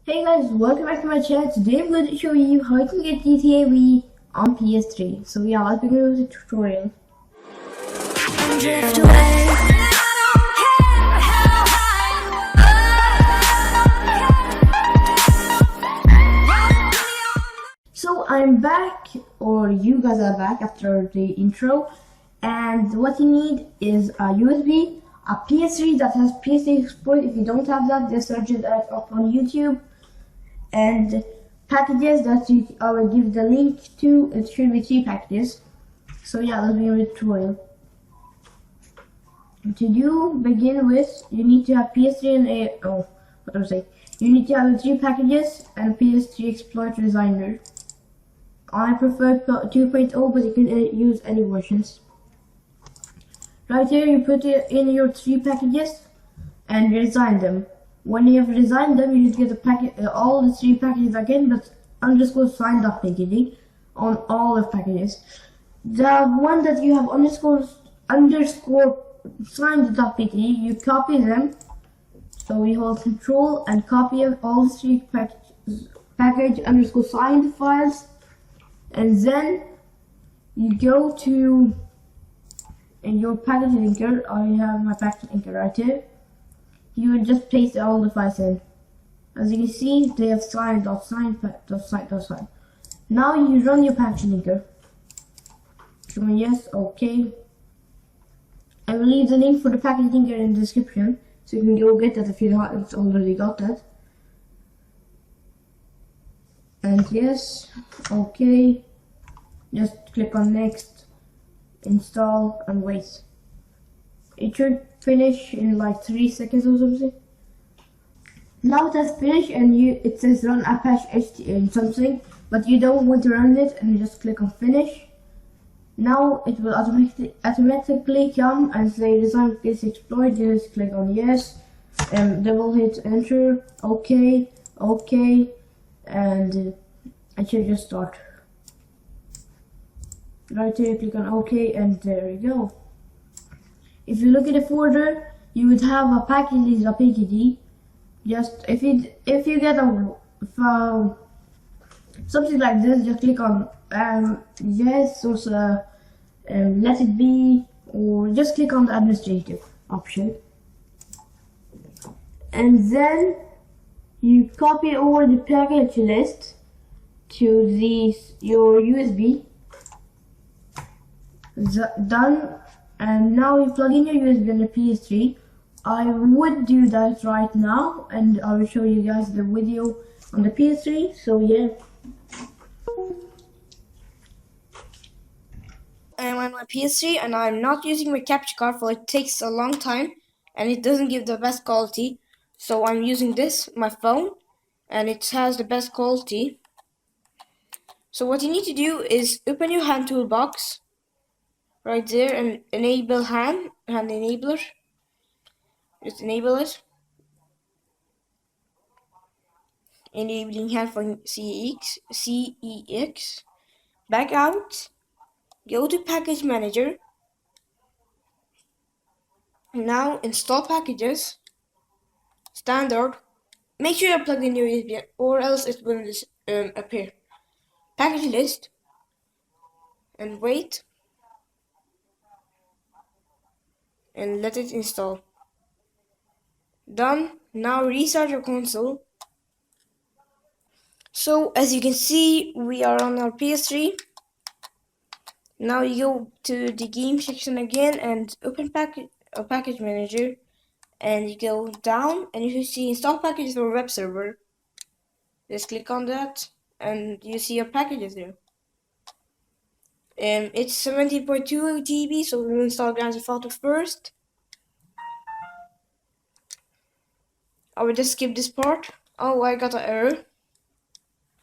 Hey guys, welcome back to my channel. Today I'm going to show you how you can get GTA V on PS3. So yeah, let's begin with the tutorial. Drift away. So I'm back, or you guys are back after the intro. And what you need is a USB, a PS3 that has PS3 support. If you don't have that, just search it up on YouTube. And packages that I will give the link to. It should be 3 packages. So yeah, let's begin with the tutorial. To begin with, you need to have PS3 and you need to have the 3 packages and PS3 Exploit Designer. I prefer 2.0, but you can use any versions. Right here, you put in your 3 packages and design them. When you have designed them, you should get all the 3 packages again, but underscore sign.pkg on all the packages. The one that you have underscore sign.pkg, you copy them. So we hold Control and copy all the 3 package underscore signed files, and then you go to your package linker. I have my package linker right here. You will just paste all the files in. As you can see, they have sign. Now you run your package linker. Come on, yes, okay. I will leave the link for the package linker in the description, so you can go get that if you haven't already got that. And yes, okay. Just click on next, install, and wait. It should finish in like 3 seconds or something. Now it has finished and it says run Apache HTML something, but you don't want to run it, and you just click on finish. Now it will automatically come and say design is exploit. Just click on yes, and double hit enter, okay, and it should just start. Right here, click on OK, and there you go. If you look at the folder, you would have a package.pkg. Just if you get something like this, just click on yes, or let it be, or just click on the administrative option, and then you copy over the package list to your USB. Done. And now you plug in your USB on the PS3. I would do that right now, and I will show you guys the video on the PS3. So yeah. I'm on my PS3 and I'm not using my capture card, for it takes a long time and it doesn't give the best quality. So I'm using this, my phone, and it has the best quality. So what you need to do is open your hand toolbox right there and enable hand enabler. Just enable it. Enabling hand for CEX. Back out. Go to package manager. Now install packages. Standard. Make sure you plug in your USB or else it will appear. Package list. And wait. And let it install. Done. Now restart your console. So as you can see, we are on our PS3. Now you go to the game section again and open package manager, and you go down and you see install packages for web server. Just click on that and you see your packages there. It's 17.2 GB, so we'll install Grand Theft Auto first. I will just skip this part. Oh, I got an error.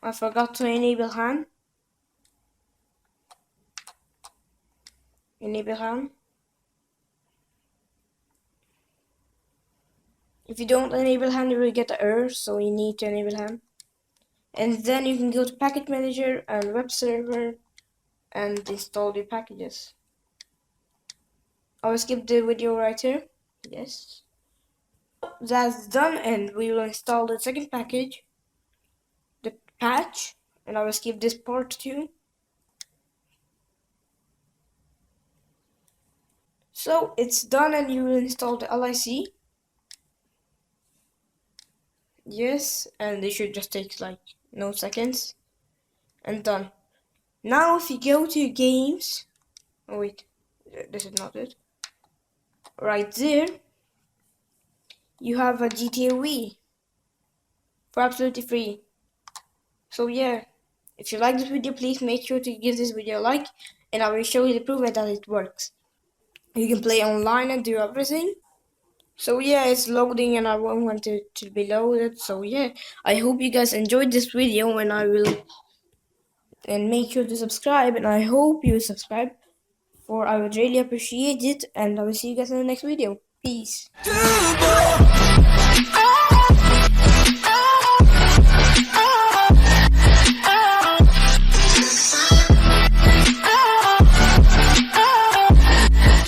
I forgot to enable hand. Enable hand. If you don't enable hand, you will get an error, so you need to enable hand. And then you can go to package manager and web server and install the packages. I will skip the video right here. Yes. That's done, and we will install the second package. patch, and I will skip this part too. So it's done, and you will install the LIC. Yes, and it should just take like no seconds, and done. Now if you go to games, oh wait, this is not it. Right there, you have a GTA V for absolutely free. So yeah, if you like this video, please make sure to give this video a like, and I will show you the proof that it works. You can play online and do everything. So yeah, it's loading and I won't want it to be loaded. So yeah, I hope you guys enjoyed this video, and make sure to subscribe, and I hope you subscribe, for I would really appreciate it, and I will see you guys in the next video. Peace.